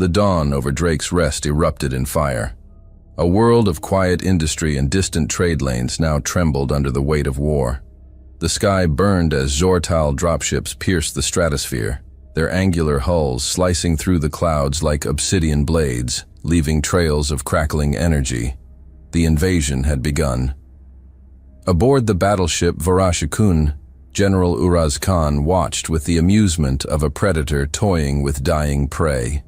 The dawn over Drake's Rest erupted in fire. A world of quiet industry and distant trade lanes now trembled under the weight of war. The sky burned as Zortal dropships pierced the stratosphere, their angular hulls slicing through the clouds like obsidian blades, leaving trails of crackling energy. The invasion had begun. Aboard the battleship Varashikun, General Uraz Khan watched with the amusement of a predator toying with dying prey.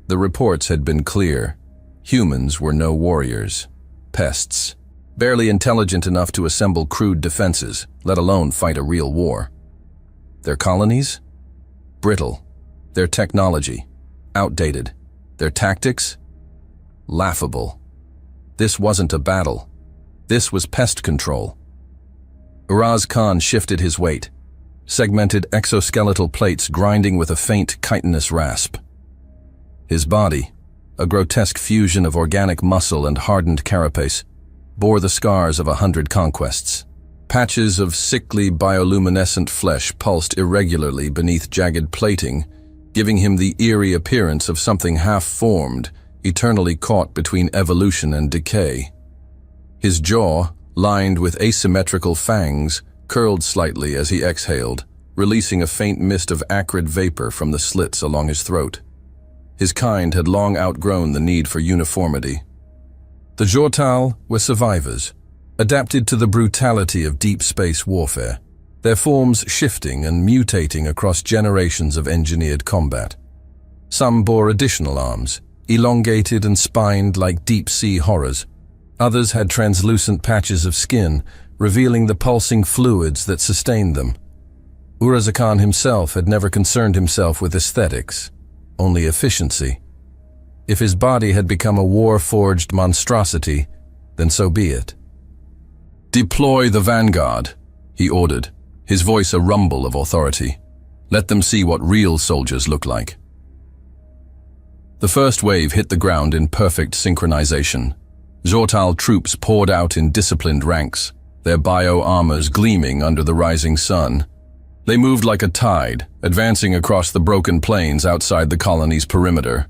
The reports had been clear. Humans were no warriors. Pests. Barely intelligent enough to assemble crude defenses, let alone fight a real war. Their colonies? Brittle. Their technology? Outdated. Their tactics? Laughable. This wasn't a battle. This was pest control. Uraz Khan shifted his weight, segmented exoskeletal plates grinding with a faint chitinous rasp. His body, a grotesque fusion of organic muscle and hardened carapace, bore the scars of 100 conquests. Patches of sickly bioluminescent flesh pulsed irregularly beneath jagged plating, giving him the eerie appearance of something half-formed, eternally caught between evolution and decay. His jaw, lined with asymmetrical fangs, curled slightly as he exhaled, releasing a faint mist of acrid vapor from the slits along his throat. His kind had long outgrown the need for uniformity. The Zortal were survivors, adapted to the brutality of deep space warfare, their forms shifting and mutating across generations of engineered combat. Some bore additional arms, elongated and spined like deep-sea horrors. Others had translucent patches of skin, revealing the pulsing fluids that sustained them. Uraz Khan himself had never concerned himself with aesthetics, only efficiency. If his body had become a war-forged monstrosity, then so be it. "Deploy the vanguard," he ordered, his voice a rumble of authority. "Let them see what real soldiers look like." The first wave hit the ground in perfect synchronization. Zortal troops poured out in disciplined ranks, their bio-armors gleaming under the rising sun. They moved like a tide, advancing across the broken plains outside the colony's perimeter.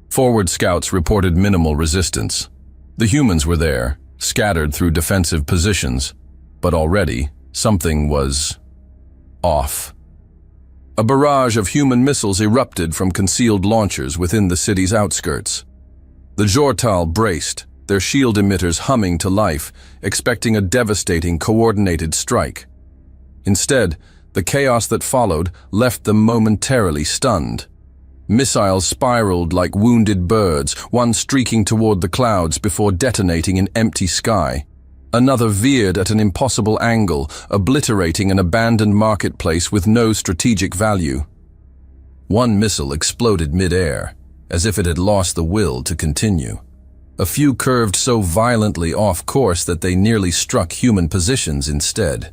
Forward scouts reported minimal resistance. The humans were there, scattered through defensive positions, but already something was off. A barrage of human missiles erupted from concealed launchers within the city's outskirts. The Zortal braced, their shield emitters humming to life, expecting a devastating, coordinated strike. Instead, the chaos that followed left them momentarily stunned. Missiles spiraled like wounded birds, one streaking toward the clouds before detonating in empty sky. Another veered at an impossible angle, obliterating an abandoned marketplace with no strategic value. One missile exploded mid-air, as if it had lost the will to continue. A few curved so violently off course that they nearly struck human positions instead.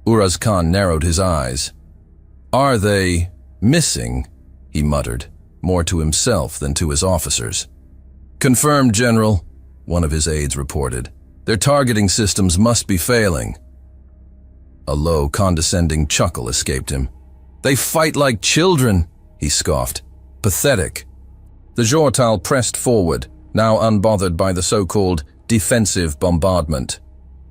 Uraz Khan narrowed his eyes. "Are they missing?" he muttered, more to himself than to his officers. "Confirmed, General," one of his aides reported. "Their targeting systems must be failing." A low, condescending chuckle escaped him. "They fight like children," he scoffed. "Pathetic." The Zortal pressed forward, now unbothered by the so-called defensive bombardment.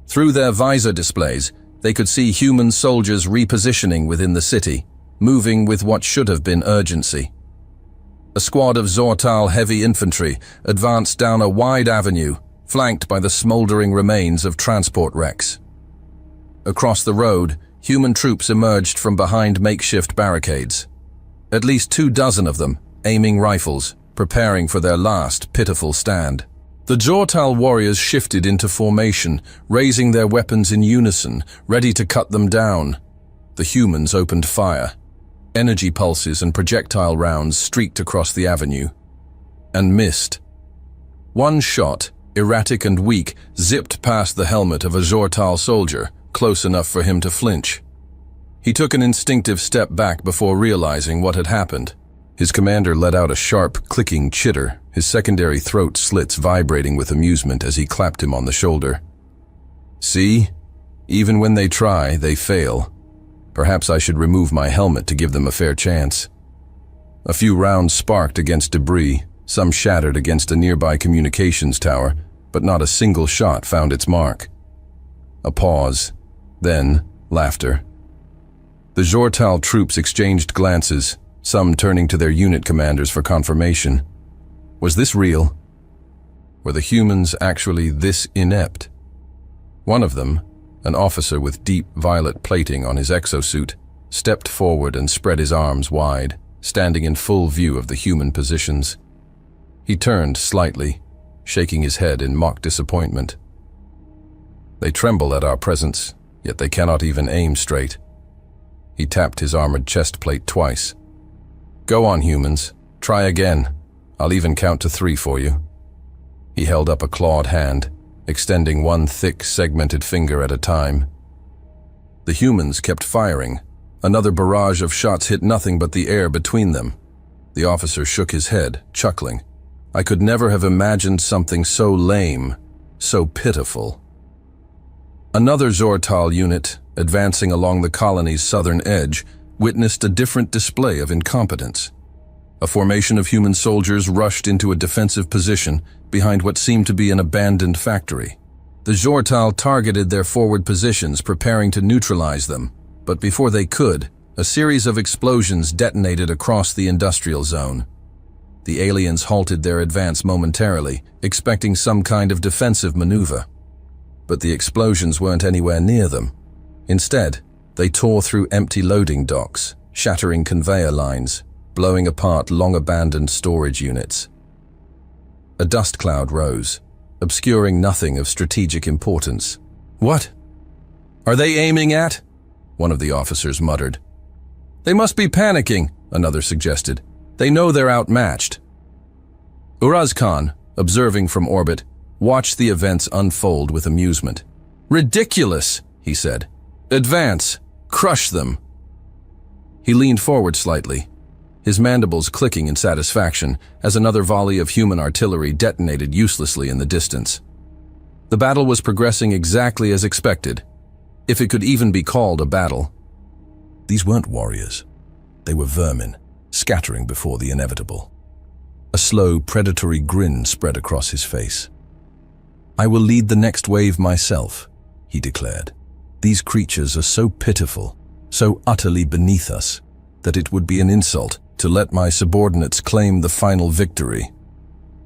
Through their visor displays, they could see human soldiers repositioning within the city, moving with what should have been urgency. A squad of Zortal heavy infantry advanced down a wide avenue, flanked by the smoldering remains of transport wrecks. Across the road, human troops emerged from behind makeshift barricades. At least 24 of them, aiming rifles, preparing for their last pitiful stand. The Zortal warriors shifted into formation, raising their weapons in unison, ready to cut them down. The humans opened fire. Energy pulses and projectile rounds streaked across the avenue. And missed. One shot, erratic and weak, zipped past the helmet of a Zortal soldier, close enough for him to flinch. He took an instinctive step back before realizing what had happened. His commander let out a sharp, clicking chitter, his secondary throat slits vibrating with amusement as he clapped him on the shoulder. "See? Even when they try, they fail. Perhaps I should remove my helmet to give them a fair chance." A few rounds sparked against debris, some shattered against a nearby communications tower, but not a single shot found its mark. A pause, then laughter. The Jortal troops exchanged glances, some turning to their unit commanders for confirmation. Was this real? Were the humans actually this inept? One of them, an officer with deep violet plating on his exosuit, stepped forward and spread his arms wide, standing in full view of the human positions. He turned slightly, shaking his head in mock disappointment. They tremble at our presence, yet they cannot even aim straight. He tapped his armored chest plate twice. Go on, humans. Try again. I'll even count to 3 for you. He held up a clawed hand, extending one thick, segmented finger at a time. The humans kept firing. Another barrage of shots hit nothing but the air between them. The officer shook his head, chuckling. I could never have imagined something so lame, so pitiful. Another Jortal unit, advancing along the colony's southern edge, witnessed a different display of incompetence. A formation of human soldiers rushed into a defensive position behind what seemed to be an abandoned factory. The Jortal targeted their forward positions, preparing to neutralize them, but before they could, a series of explosions detonated across the industrial zone. The aliens halted their advance momentarily, expecting some kind of defensive maneuver. But the explosions weren't anywhere near them. Instead, they tore through empty loading docks, shattering conveyor lines, blowing apart long-abandoned storage units. A dust cloud rose, obscuring nothing of strategic importance. What? Are they aiming at? One of the officers muttered. They must be panicking, another suggested. They know they're outmatched. Uraz Khan, observing from orbit, watched the events unfold with amusement. Ridiculous, he said. Advance. Crush them. He leaned forward slightly, his mandibles clicking in satisfaction as another volley of human artillery detonated uselessly in the distance. The battle was progressing exactly as expected, if it could even be called a battle. These weren't warriors. They were vermin, scattering before the inevitable. A slow, predatory grin spread across his face. I will lead the next wave myself, he declared. These creatures are so pitiful, so utterly beneath us, that it would be an insult to let my subordinates claim the final victory.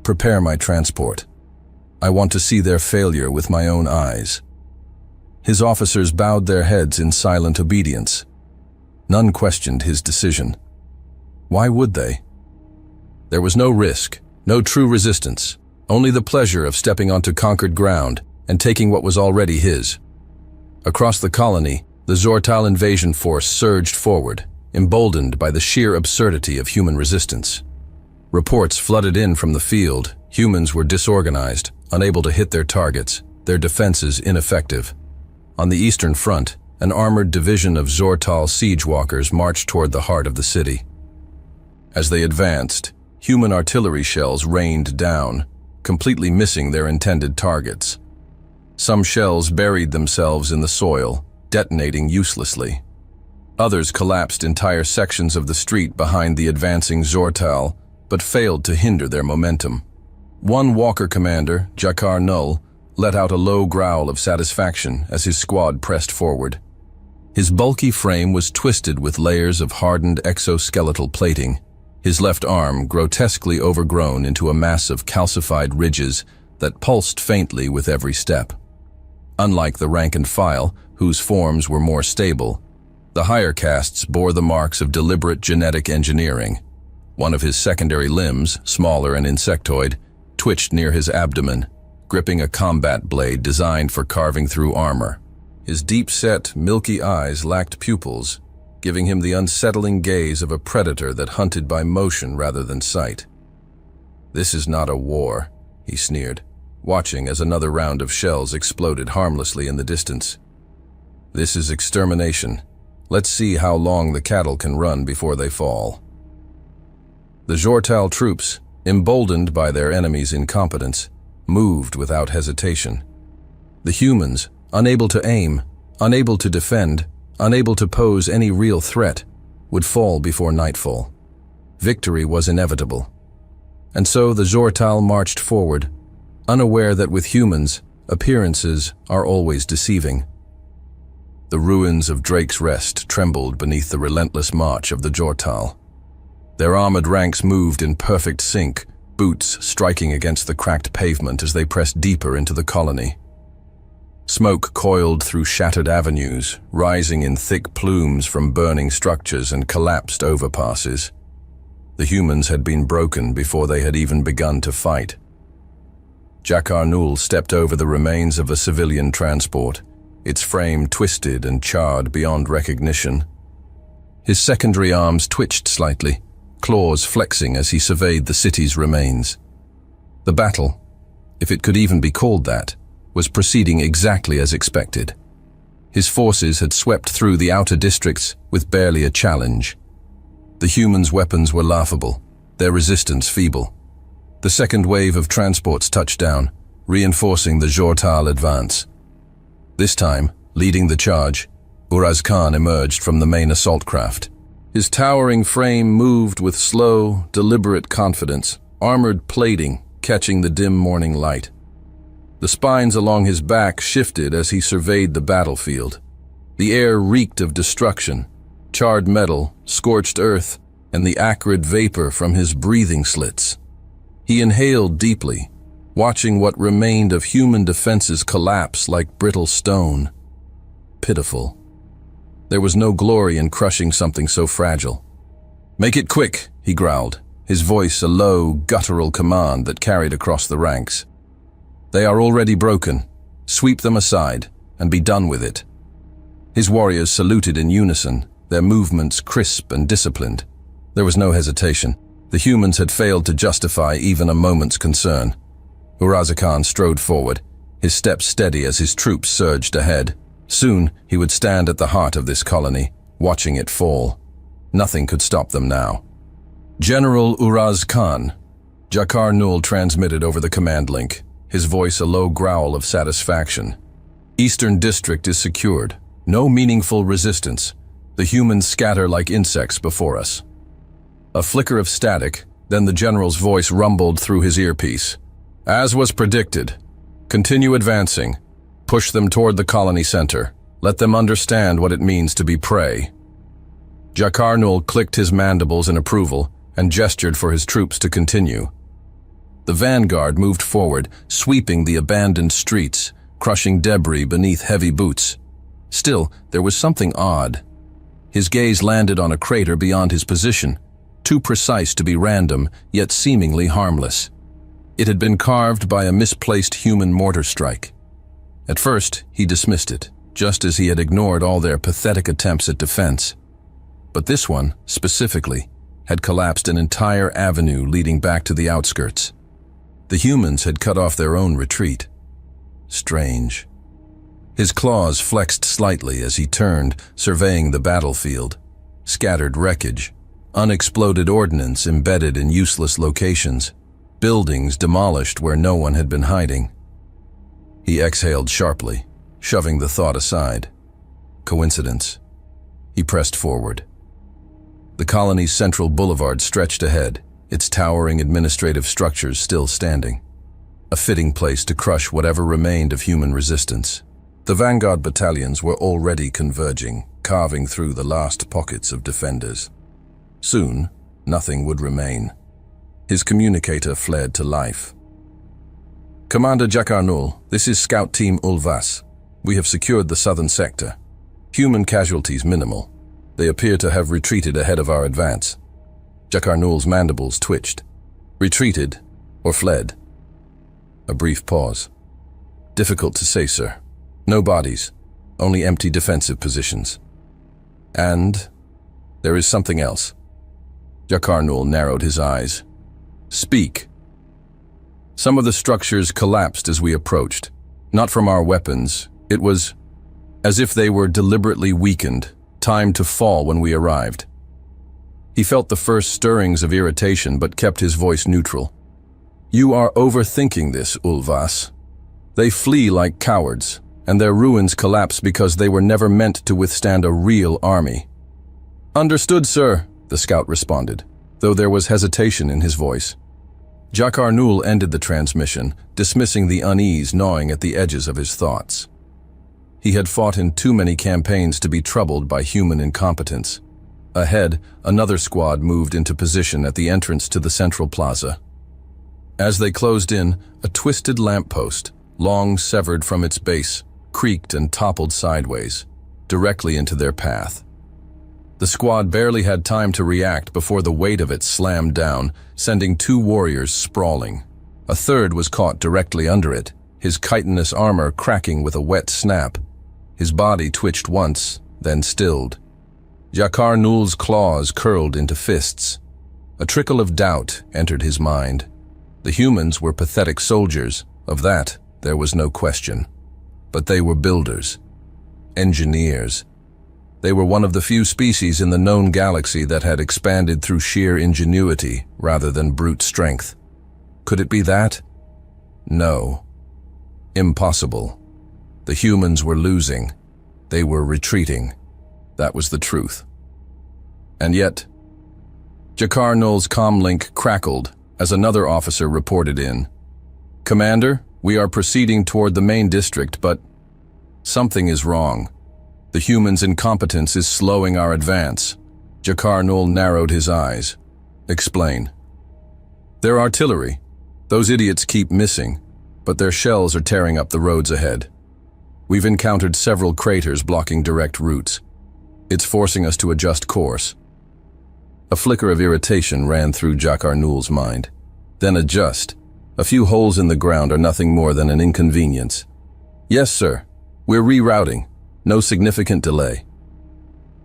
Prepare my transport. I want to see their failure with my own eyes. His officers bowed their heads in silent obedience. None questioned his decision. Why would they? There was no risk, no true resistance, only the pleasure of stepping onto conquered ground and taking what was already his. Across the colony, the Jortal invasion force surged forward, emboldened by the sheer absurdity of human resistance. Reports flooded in from the field. Humans were disorganized, unable to hit their targets, their defenses ineffective. On the eastern front, an armored division of Jortal siege walkers marched toward the heart of the city. As they advanced, human artillery shells rained down, completely missing their intended targets. Some shells buried themselves in the soil, detonating uselessly. Others collapsed entire sections of the street behind the advancing Jortal, but failed to hinder their momentum. One Walker commander, Jakar Null, let out a low growl of satisfaction as his squad pressed forward. His bulky frame was twisted with layers of hardened exoskeletal plating, his left arm grotesquely overgrown into a mass of calcified ridges that pulsed faintly with every step. Unlike the rank and file, whose forms were more stable, the higher castes bore the marks of deliberate genetic engineering. One of his secondary limbs, smaller and insectoid, twitched near his abdomen, gripping a combat blade designed for carving through armor. His deep-set, milky eyes lacked pupils, giving him the unsettling gaze of a predator that hunted by motion rather than sight. This is not a war, he sneered, watching as another round of shells exploded harmlessly in the distance. This is extermination. Let's see how long the cattle can run before they fall. The Jortal troops, emboldened by their enemy's incompetence, moved without hesitation. The humans, unable to aim, unable to defend, unable to pose any real threat, would fall before nightfall. Victory was inevitable. And so the Zortal marched forward, unaware that with humans, appearances are always deceiving. The ruins of Drake's Rest trembled beneath the relentless march of the Zortal. Their armored ranks moved in perfect sync, boots striking against the cracked pavement as they pressed deeper into the colony. Smoke coiled through shattered avenues, rising in thick plumes from burning structures and collapsed overpasses. The humans had been broken before they had even begun to fight. Jakarnul stepped over the remains of a civilian transport, its frame twisted and charred beyond recognition. His secondary arms twitched slightly, claws flexing as he surveyed the city's remains. The battle, if it could even be called that, was proceeding exactly as expected. His forces had swept through the outer districts with barely a challenge. The humans' weapons were laughable, their resistance feeble. The second wave of transports touched down, reinforcing the Zortal advance. This time, leading the charge, Uraz Khan emerged from the main assault craft. His towering frame moved with slow, deliberate confidence, armored plating catching the dim morning light. The spines along his back shifted as he surveyed the battlefield. The air reeked of destruction, charred metal, scorched earth, and the acrid vapor from his breathing slits. He inhaled deeply, watching what remained of human defenses collapse like brittle stone. Pitiful. There was no glory in crushing something so fragile. "Make it quick," he growled, his voice a low, guttural command that carried across the ranks. "They are already broken. Sweep them aside and be done with it." His warriors saluted in unison, their movements crisp and disciplined. There was no hesitation. The humans had failed to justify even a moment's concern. Uraz Khan strode forward, his steps steady as his troops surged ahead. Soon, he would stand at the heart of this colony, watching it fall. Nothing could stop them now. "General Uraz Khan," Jakarnul transmitted over the command link, his voice a low growl of satisfaction. "Eastern District is secured. No meaningful resistance. The humans scatter like insects before us." A flicker of static, then the general's voice rumbled through his earpiece. "As was predicted. Continue advancing. Push them toward the colony center. Let them understand what it means to be prey." Jakarnul clicked his mandibles in approval and gestured for his troops to continue. The vanguard moved forward, sweeping the abandoned streets, crushing debris beneath heavy boots. Still, there was something odd. His gaze landed on a crater beyond his position, too precise to be random, yet seemingly harmless. It had been carved by a misplaced human mortar strike. At first, he dismissed it, just as he had ignored all their pathetic attempts at defense. But this one, specifically, had collapsed an entire avenue leading back to the outskirts. The humans had cut off their own retreat. Strange. His claws flexed slightly as he turned, surveying the battlefield. Scattered wreckage, unexploded ordnance embedded in useless locations, buildings demolished where no one had been hiding. He exhaled sharply, shoving the thought aside. Coincidence? He pressed forward. The colony's central boulevard stretched ahead, its towering administrative structures still standing. A fitting place to crush whatever remained of human resistance. The vanguard battalions were already converging, carving through the last pockets of defenders. Soon, nothing would remain. His communicator flared to life. "Commander Jakarnul, this is Scout Team Ulvas. We have secured the southern sector. Human casualties minimal. They appear to have retreated ahead of our advance." Jakarnul's mandibles twitched. "Retreated or fled?" A brief pause. "Difficult to say, sir. No bodies, only empty defensive positions. And there is something else." Jakarnul narrowed his eyes. "Speak." "Some of the structures collapsed as we approached. Not from our weapons. It was as if they were deliberately weakened, timed to fall when we arrived." He felt the first stirrings of irritation but kept his voice neutral. "You are overthinking this, Ulvas. They flee like cowards, and their ruins collapse because they were never meant to withstand a real army." "Understood, sir," the scout responded. though there was hesitation in his voice. Jakar Nul ended the transmission, dismissing the unease gnawing at the edges of his thoughts. He had fought in too many campaigns to be troubled by human incompetence. Ahead, another squad moved into position at the entrance to the central plaza. As they closed in, a twisted lamppost, long severed from its base, creaked and toppled sideways, directly into their path. The squad barely had time to react before the weight of it slammed down, sending 2 warriors sprawling. A third was caught directly under it, his chitinous armor cracking with a wet snap. His body twitched once, then stilled. Jakar Nul's claws curled into fists. A trickle of doubt entered his mind. The humans were pathetic soldiers, of that there was no question. But they were builders, engineers. They were one of the few species in the known galaxy that had expanded through sheer ingenuity rather than brute strength. Could it be that? No. Impossible. The humans were losing. They were retreating. That was the truth. And yet, Jakar Nul's comlink crackled as another officer reported in. "Commander, we are proceeding toward the main district, but something is wrong. The humans' incompetence is slowing our advance." Jakar Nul narrowed his eyes. "Explain." "Their artillery. Those idiots keep missing, but their shells are tearing up the roads ahead. We've encountered several craters blocking direct routes. It's forcing us to adjust course." A flicker of irritation ran through Jakar Nul's mind. Then adjust. A few holes in the ground are nothing more than an inconvenience. "Yes, sir. We're rerouting. No significant delay."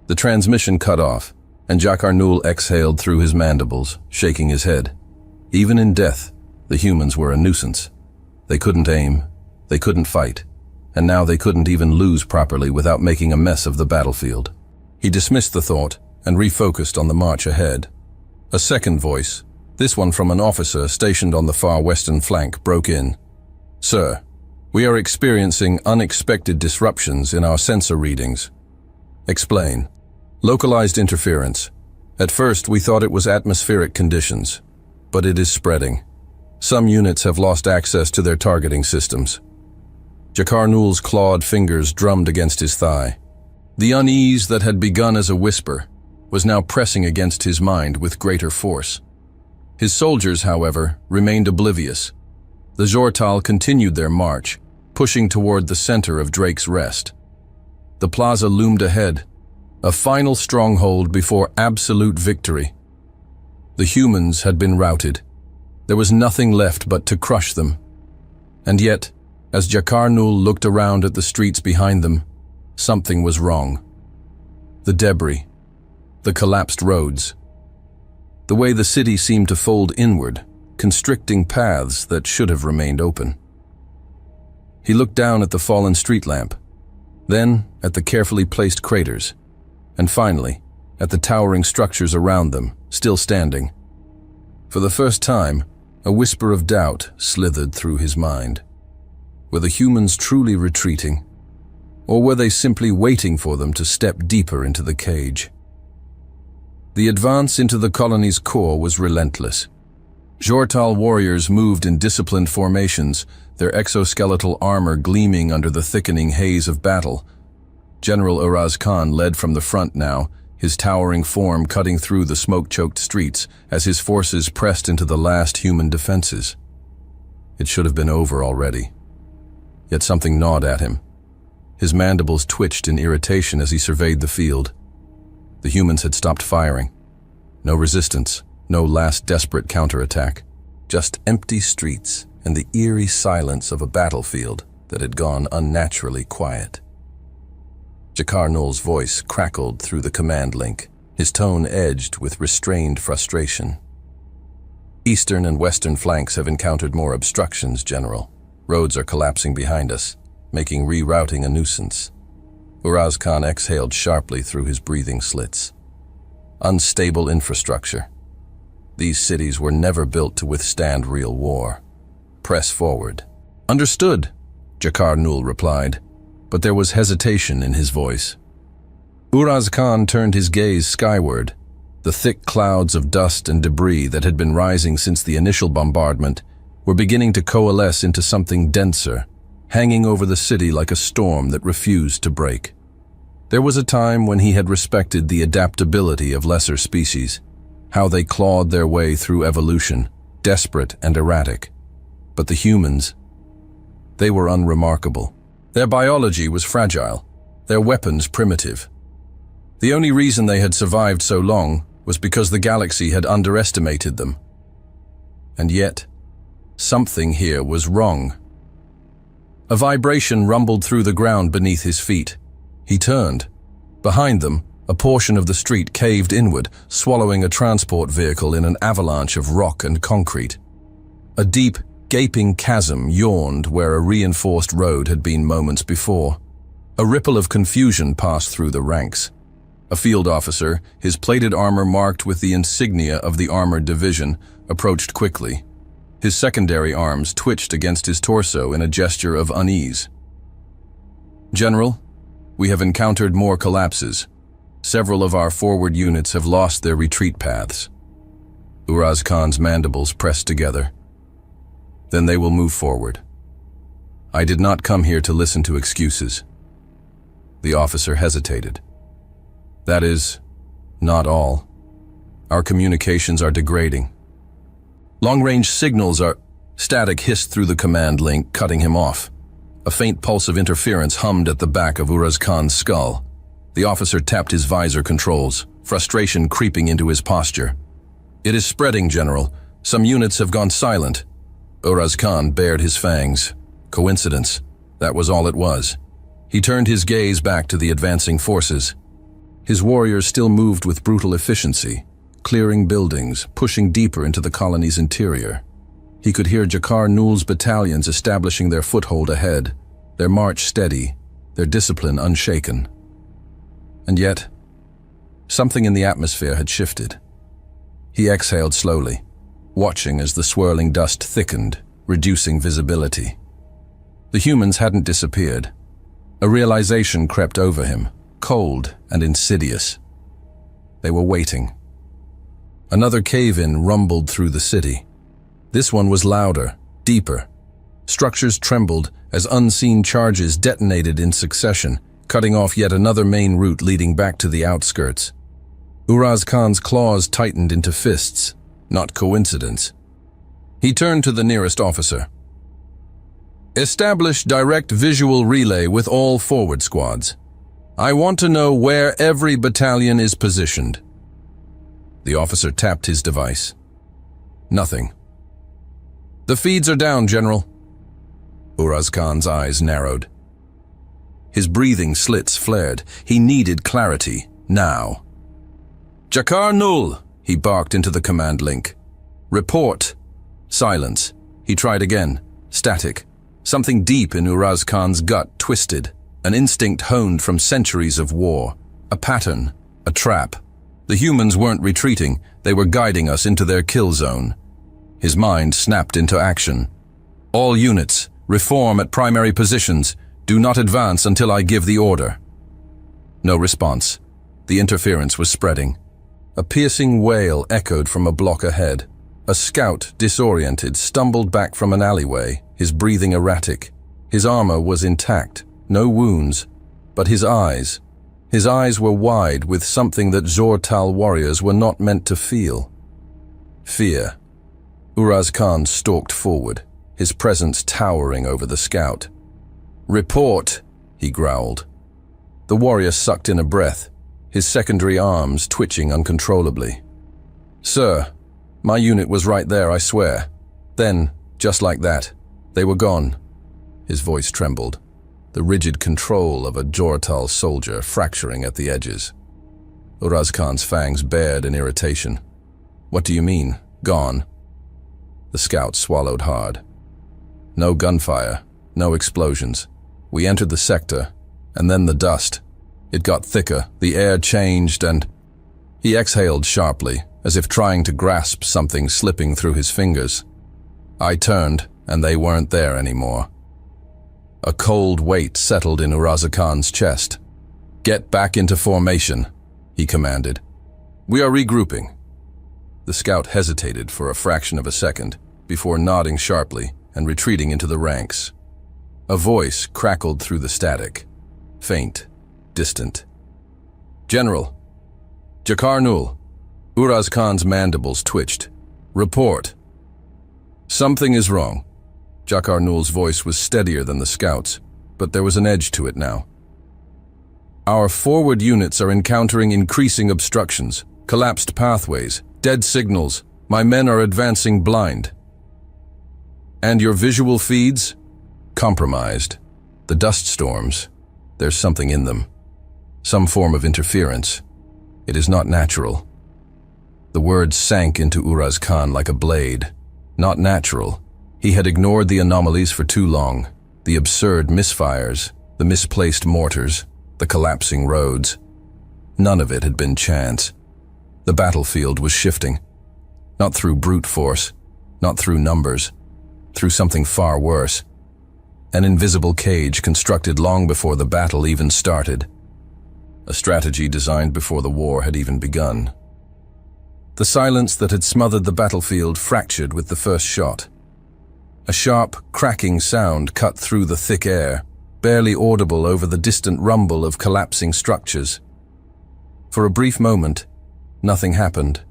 The transmission cut off, and Jakar Nul exhaled through his mandibles, shaking his head. Even in death, the humans were a nuisance. They couldn't aim, they couldn't fight, and now they couldn't even lose properly without making a mess of the battlefield. He dismissed the thought and refocused on the march ahead. A second voice, this one from an officer stationed on the far western flank, broke in. "Sir, we are experiencing unexpected disruptions in our sensor readings." "Explain." "Localized interference. At first we thought it was atmospheric conditions, but it is spreading. Some units have lost access to their targeting systems." Jakar Nul's clawed fingers drummed against his thigh. The unease that had begun as a whisper was now pressing against his mind with greater force. His soldiers, however, remained oblivious. The Xhortal continued their march, pushing toward the center of Drake's Rest. The plaza loomed ahead, a final stronghold before absolute victory. The humans had been routed. There was nothing left but to crush them. And yet, as Jakar Nul looked around at the streets behind them, something was wrong. The debris, the collapsed roads, the way the city seemed to fold inward, constricting paths that should have remained open. He looked down at the fallen street lamp, then at the carefully placed craters, and finally at the towering structures around them, still standing. For the first time, a whisper of doubt slithered through his mind. Were the humans truly retreating, or were they simply waiting for them to step deeper into the cage? The advance into the colony's core was relentless. Xhortal warriors moved in disciplined formations, their exoskeletal armor gleaming under the thickening haze of battle. General Uraz Khan led from the front now, his towering form cutting through the smoke-choked streets as his forces pressed into the last human defenses. It should have been over already. Yet something gnawed at him. His mandibles twitched in irritation as he surveyed the field. The humans had stopped firing. No resistance, no last desperate counterattack. Just empty streets and the eerie silence of a battlefield that had gone unnaturally quiet. Jakar Nul's voice crackled through the command link, his tone edged with restrained frustration. "Eastern and western flanks have encountered more obstructions, General. Roads are collapsing behind us, making rerouting a nuisance." Uraz Khan exhaled sharply through his breathing slits. Unstable infrastructure. These cities were never built to withstand real war. Press forward. "Understood," Jakar Nul replied, but there was hesitation in his voice. Uraz Khan turned his gaze skyward. The thick clouds of dust and debris that had been rising since the initial bombardment were beginning to coalesce into something denser, hanging over the city like a storm that refused to break. There was a time when he had respected the adaptability of lesser species, how they clawed their way through evolution, desperate and erratic. But the humans, they were unremarkable. Their biology was fragile, their weapons primitive. The only reason they had survived so long was because the galaxy had underestimated them. And yet, something here was wrong. A vibration rumbled through the ground beneath his feet. He turned. Behind them, a portion of the street caved inward, swallowing a transport vehicle in an avalanche of rock and concrete. A deep, gaping chasm yawned where a reinforced road had been moments before. A ripple of confusion passed through the ranks. A field officer, his plated armor marked with the insignia of the armored division, approached quickly. His secondary arms twitched against his torso in a gesture of unease. "General, we have encountered more collapses. Several of our forward units have lost their retreat paths." Uraz Khan's mandibles pressed together. "Then they will move forward. I did not come here to listen to excuses." The officer hesitated. "That is, not all. Our communications are degrading. Long-range signals are—" Static hissed through the command link, cutting him off. A faint pulse of interference hummed at the back of Uraz Khan's skull. The officer tapped his visor controls, frustration creeping into his posture. "It is spreading, General. Some units have gone silent." Uraz Khan bared his fangs. Coincidence. That was all it was. He turned his gaze back to the advancing forces. His warriors still moved with brutal efficiency, clearing buildings, pushing deeper into the colony's interior. He could hear Jakar Nul's battalions establishing their foothold ahead, their march steady, their discipline unshaken. And yet, something in the atmosphere had shifted. He exhaled slowly, watching as the swirling dust thickened, reducing visibility. The humans hadn't disappeared. A realization crept over him, cold and insidious. They were waiting. Another cave-in rumbled through the city. This one was louder, deeper. Structures trembled as unseen charges detonated in succession, cutting off yet another main route leading back to the outskirts. Uraz Khan's claws tightened into fists, not coincidence. He turned to the nearest officer. "Establish direct visual relay with all forward squads. I want to know where every battalion is positioned." The officer tapped his device. Nothing. "The feeds are down, General." Uraz Khan's eyes narrowed. His breathing slits flared. He needed clarity, now. "Jakar Nul," he barked into the command link. "Report." Silence. He tried again. Static. Something deep in Uraz Khan's gut twisted. An instinct honed from centuries of war. A pattern. A trap. The humans weren't retreating. They were guiding us into their kill zone. His mind snapped into action. "All units, reform at primary positions. Do not advance until I give the order." No response. The interference was spreading. A piercing wail echoed from a block ahead. A scout, disoriented, stumbled back from an alleyway, his breathing erratic. His armor was intact, no wounds, but his eyes were wide with something that Zortal warriors were not meant to feel. Fear. Uraz Khan stalked forward, his presence towering over the scout. "Report," he growled. The warrior sucked in a breath, his secondary arms twitching uncontrollably. "Sir, my unit was right there, I swear. Then, just like that, they were gone." His voice trembled, the rigid control of a Jortal soldier fracturing at the edges. Uraz Khan's fangs bared in irritation. "What do you mean, gone?" The scout swallowed hard. "No gunfire, no explosions. We entered the sector, and then the dust. It got thicker, the air changed, and—" He exhaled sharply, as if trying to grasp something slipping through his fingers. I turned, and they weren't there anymore. A cold weight settled in Uraz Khan's chest. "Get back into formation," he commanded. We are regrouping. The scout hesitated for a fraction of a second before nodding sharply and retreating into the ranks. A voice crackled through the static, faint, distant. General, Jakar Nul. Uraz Khan's mandibles twitched. Report. Something is wrong. Jakar Nul's voice was steadier than the scout's, but there was an edge to it now. Our forward units are encountering increasing obstructions, collapsed pathways, dead signals. My men are advancing blind. And your visual feeds? Compromised. The dust storms. There's something in them. Some form of interference. It is not natural. The words sank into Uraz Khan like a blade. Not natural. He had ignored the anomalies for too long. The absurd misfires, the misplaced mortars, the collapsing roads. None of it had been chance. The battlefield was shifting. Not through brute force, not through numbers, through something far worse. An invisible cage constructed long before the battle even started. A strategy designed before the war had even begun. The silence that had smothered the battlefield fractured with the first shot. A sharp, cracking sound cut through the thick air, barely audible over the distant rumble of collapsing structures. For a brief moment, nothing happened.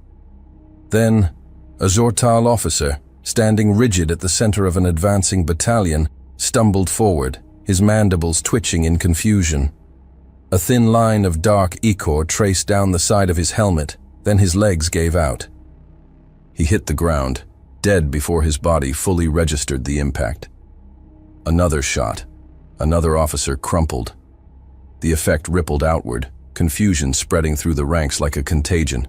Then, a Zortal officer, standing rigid at the center of an advancing battalion, stumbled forward, his mandibles twitching in confusion. A thin line of dark ichor traced down the side of his helmet, then his legs gave out. He hit the ground, dead before his body fully registered the impact. Another shot. Another officer crumpled. The effect rippled outward, confusion spreading through the ranks like a contagion.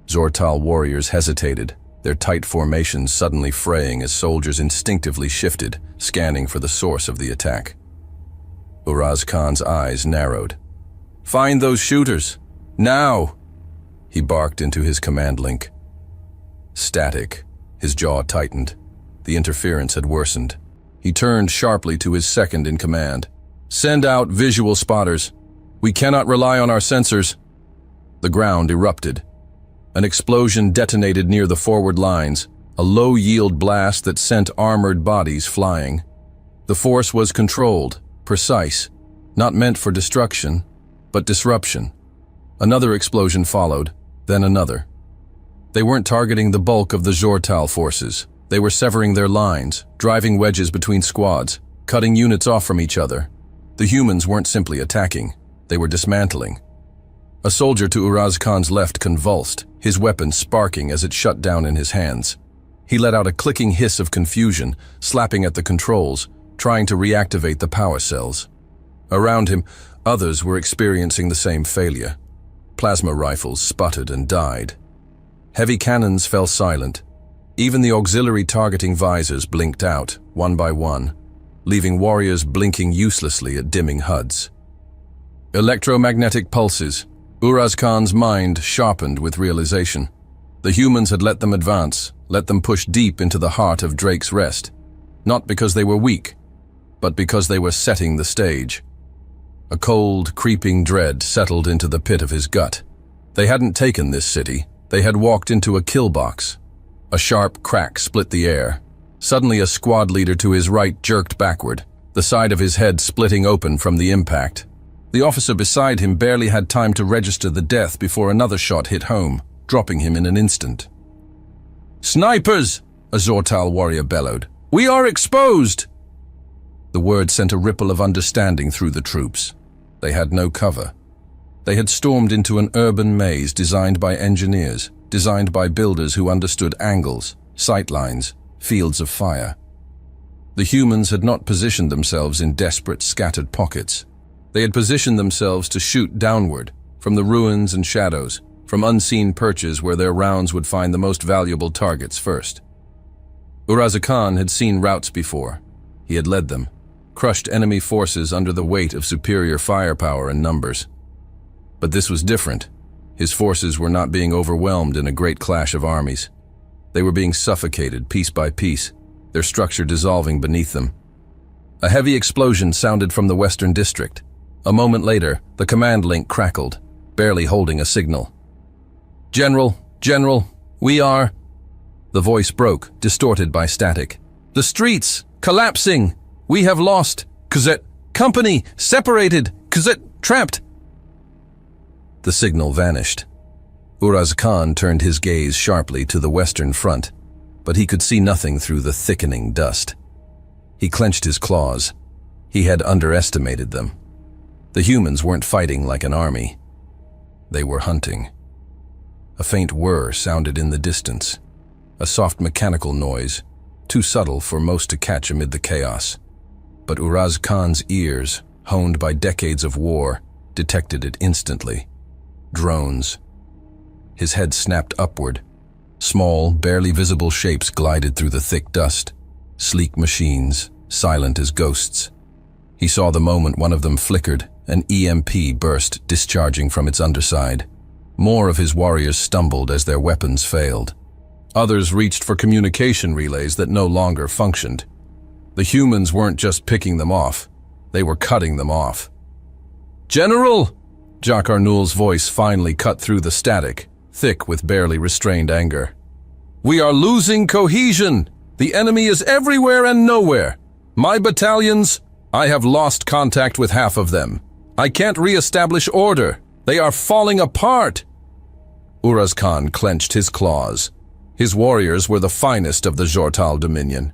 Zortal warriors hesitated, their tight formations suddenly fraying as soldiers instinctively shifted, scanning for the source of the attack. Uraz Khan's eyes narrowed. "Find those shooters! Now!" He barked into his command link. Static. His jaw tightened. The interference had worsened. He turned sharply to his second in command. "Send out visual spotters. We cannot rely on our sensors." The ground erupted. An explosion detonated near the forward lines, a low-yield blast that sent armored bodies flying. The force was controlled, precise, not meant for destruction, but disruption. Another explosion followed, then another. They weren't targeting the bulk of the Zortal forces. They were severing their lines, driving wedges between squads, cutting units off from each other. The humans weren't simply attacking, they were dismantling. A soldier to Uraz Khan's left convulsed, his weapon sparking as it shut down in his hands. He let out a clicking hiss of confusion, slapping at the controls, trying to reactivate the power cells. Around him, others were experiencing the same failure. Plasma rifles sputtered and died. Heavy cannons fell silent. Even the auxiliary targeting visors blinked out, one by one, leaving warriors blinking uselessly at dimming HUDs. Electromagnetic pulses. Uraz Khan's mind sharpened with realization. The humans had let them advance, let them push deep into the heart of Drake's Rest. Not because they were weak, but because they were setting the stage. A cold, creeping dread settled into the pit of his gut. They hadn't taken this city. They had walked into a kill box. A sharp crack split the air. Suddenly a squad leader to his right jerked backward, the side of his head splitting open from the impact. The officer beside him barely had time to register the death before another shot hit home, dropping him in an instant. "Snipers!" a Zortal warrior bellowed. "We are exposed!" The word sent a ripple of understanding through the troops. They had no cover. They had stormed into an urban maze designed by engineers, designed by builders who understood angles, sightlines, fields of fire. The humans had not positioned themselves in desperate, scattered pockets. They had positioned themselves to shoot downward, from the ruins and shadows, from unseen perches where their rounds would find the most valuable targets first. Uraz Khan had seen routes before. He had led them, crushed enemy forces under the weight of superior firepower and numbers. But this was different. His forces were not being overwhelmed in a great clash of armies. They were being suffocated piece by piece, their structure dissolving beneath them. A heavy explosion sounded from the western district. A moment later, the command link crackled, barely holding a signal. General, we are—" The voice broke, distorted by static. "The streets! Collapsing! We have lost! Kazet! Company! Separated! Kazet! Trapped!" The signal vanished. Uraz Khan turned his gaze sharply to the western front, but he could see nothing through the thickening dust. He clenched his claws. He had underestimated them. The humans weren't fighting like an army. They were hunting. A faint whir sounded in the distance, a soft mechanical noise, too subtle for most to catch amid the chaos. But Uraz Khan's ears, honed by decades of war, detected it instantly. Drones. His head snapped upward. Small, barely visible shapes glided through the thick dust. Sleek machines, silent as ghosts. He saw the moment one of them flickered, an EMP burst, discharging from its underside. More of his warriors stumbled as their weapons failed. Others reached for communication relays that no longer functioned. The humans weren't just picking them off, they were cutting them off. "General!" Jakar Nul's voice finally cut through the static, thick with barely restrained anger. "We are losing cohesion! The enemy is everywhere and nowhere! My battalions, I have lost contact with half of them. I can't re-establish order. They are falling apart!" Uraz Khan clenched his claws. His warriors were the finest of the Jortal Dominion.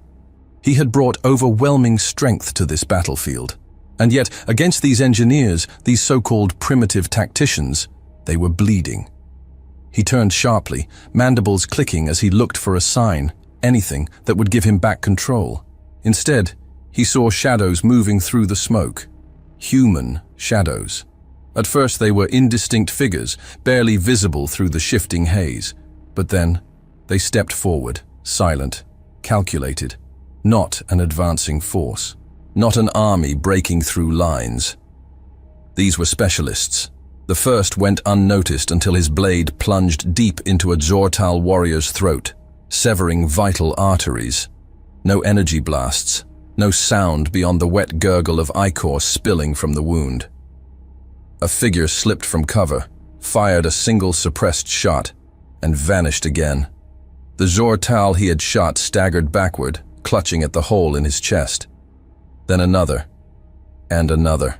He had brought overwhelming strength to this battlefield. And yet, against these engineers, these so-called primitive tacticians, they were bleeding. He turned sharply, mandibles clicking as he looked for a sign, anything that would give him back control. Instead, he saw shadows moving through the smoke. Human shadows. At first they were indistinct figures, barely visible through the shifting haze. But then, they stepped forward, silent, calculated. Not an advancing force. Not an army breaking through lines. These were specialists. The first went unnoticed until his blade plunged deep into a Jortal warrior's throat, severing vital arteries. No energy blasts. No sound beyond the wet gurgle of ichor spilling from the wound. A figure slipped from cover, fired a single suppressed shot, and vanished again. The Jortal he had shot staggered backward, clutching at the hole in his chest. Then another, and another.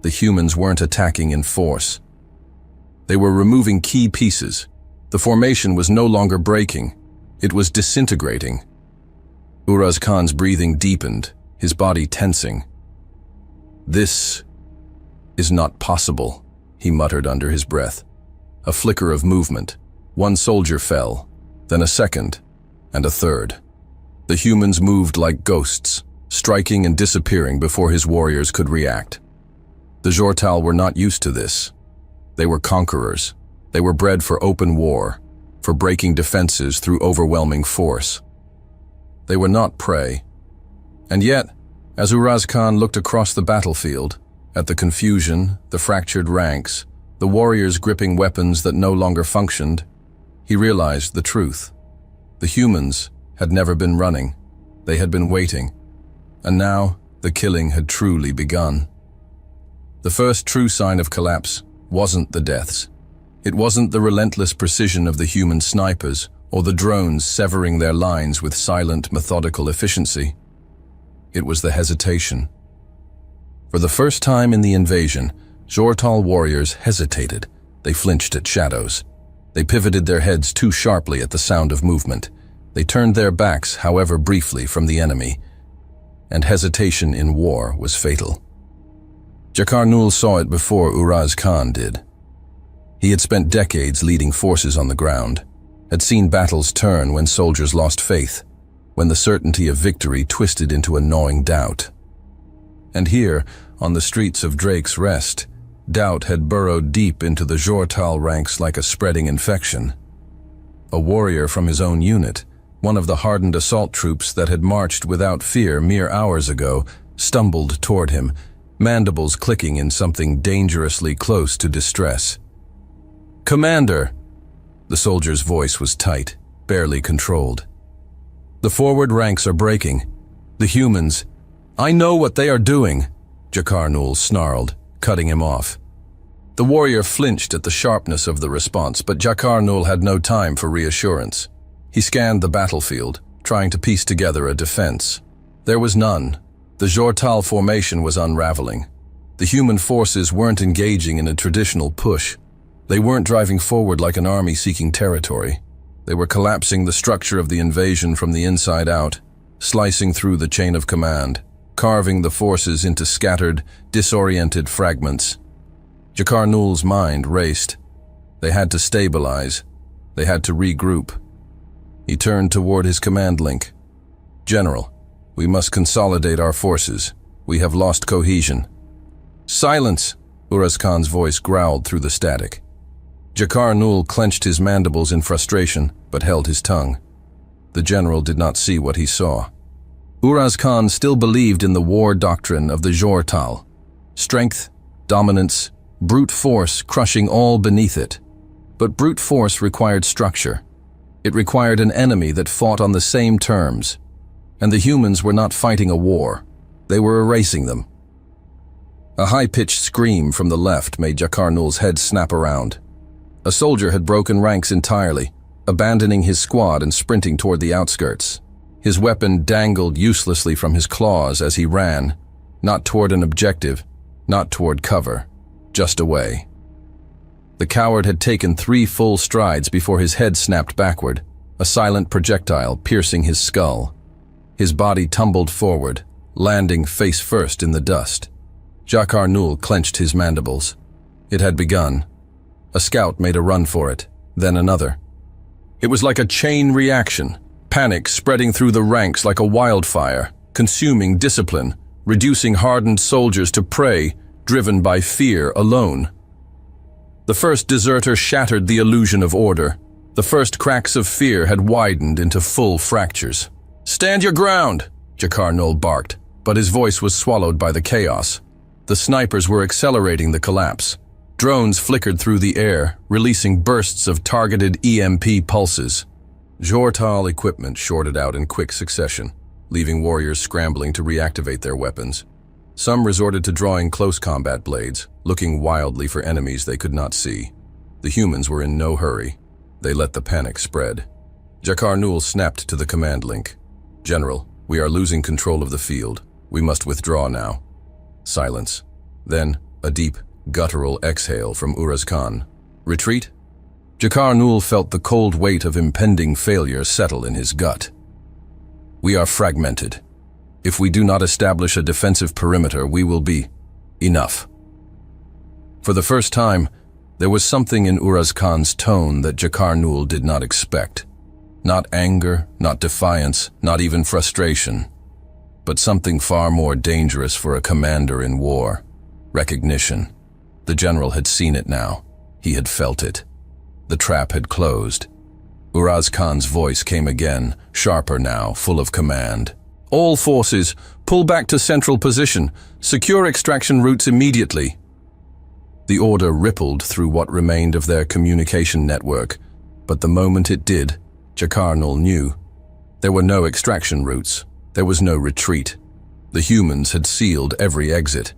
The humans weren't attacking in force. They were removing key pieces. The formation was no longer breaking. It was disintegrating. Uraz Khan's breathing deepened, his body tensing. "This is not possible," he muttered under his breath. A flicker of movement. One soldier fell, then a second, and a third. The humans moved like ghosts, striking and disappearing before his warriors could react. The Jortal were not used to this. They were conquerors. They were bred for open war, for breaking defenses through overwhelming force. They were not prey. And yet, as Uraz Khan looked across the battlefield, at the confusion, the fractured ranks, the warriors gripping weapons that no longer functioned, he realized the truth. The humans had never been running. They had been waiting. And now, the killing had truly begun. The first true sign of collapse wasn't the deaths. It wasn't the relentless precision of the human snipers or the drones severing their lines with silent, methodical efficiency. It was the hesitation. For the first time in the invasion, Jortal warriors hesitated. They flinched at shadows. They pivoted their heads too sharply at the sound of movement. They turned their backs, however briefly, from the enemy. And hesitation in war was fatal. Jakar Nul saw it before Uraz Khan did. He had spent decades leading forces on the ground, had seen battles turn when soldiers lost faith, when the certainty of victory twisted into a gnawing doubt. And here, on the streets of Drake's Rest, doubt had burrowed deep into the Jortal ranks like a spreading infection. A warrior from his own unit, one of the hardened assault troops that had marched without fear mere hours ago, stumbled toward him, mandibles clicking in something dangerously close to distress. "Commander!" The soldier's voice was tight, barely controlled. "The forward ranks are breaking. The humans—" "I know what they are doing," Jakar Nul snarled, cutting him off. The warrior flinched at the sharpness of the response, but Jakar-Nul had no time for reassurance. He scanned the battlefield, trying to piece together a defense. There was none. The Jortal formation was unraveling. The human forces weren't engaging in a traditional push. They weren't driving forward like an army seeking territory. They were collapsing the structure of the invasion from the inside out, slicing through the chain of command, carving the forces into scattered, disoriented fragments. Jakar-Nul's mind raced. They had to stabilize. They had to regroup. He turned toward his command link. "General, we must consolidate our forces. We have lost cohesion." "Silence!" Uraz Khan's voice growled through the static. Jakar-Nul clenched his mandibles in frustration, but held his tongue. The general did not see what he saw. Uraz Khan still believed in the war doctrine of the Jortal. Strength, dominance, brute force crushing all beneath it. But brute force required structure. It required an enemy that fought on the same terms. And the humans were not fighting a war. They were erasing them. A high-pitched scream from the left made Jakar-Nul's head snap around. A soldier had broken ranks entirely, abandoning his squad and sprinting toward the outskirts. His weapon dangled uselessly from his claws as he ran, not toward an objective, not toward cover, just away. The coward had taken 3 full strides before his head snapped backward, a silent projectile piercing his skull. His body tumbled forward, landing face first in the dust. Jakar-Nul clenched his mandibles. It had begun. A scout made a run for it, then another. It was like a chain reaction, panic spreading through the ranks like a wildfire, consuming discipline, reducing hardened soldiers to prey, driven by fear alone. The first deserter shattered the illusion of order. The first cracks of fear had widened into full fractures. "Stand your ground!" Jakar-Nul barked, but his voice was swallowed by the chaos. The snipers were accelerating the collapse. Drones flickered through the air, releasing bursts of targeted EMP pulses. Jortal equipment shorted out in quick succession, leaving warriors scrambling to reactivate their weapons. Some resorted to drawing close combat blades, looking wildly for enemies they could not see. The humans were in no hurry. They let the panic spread. Jakar-Nul snapped to the command link. "General, we are losing control of the field. We must withdraw now." Silence. Then, a deep, guttural exhale from Uraz Khan. "Retreat?" Jakar-Nul felt the cold weight of impending failure settle in his gut. "We are fragmented. If we do not establish a defensive perimeter, we will be enough." For the first time, there was something in Uraz Khan's tone that Jakar-Nul did not expect. Not anger, not defiance, not even frustration, but something far more dangerous for a commander in war: recognition. The general had seen it now. He had felt it. The trap had closed. Uraz Khan's voice came again, sharper now, full of command. "All forces, pull back to central position. Secure extraction routes immediately." The order rippled through what remained of their communication network, but the moment it did, Jakar-Nul knew. There were no extraction routes. There was no retreat. The humans had sealed every exit,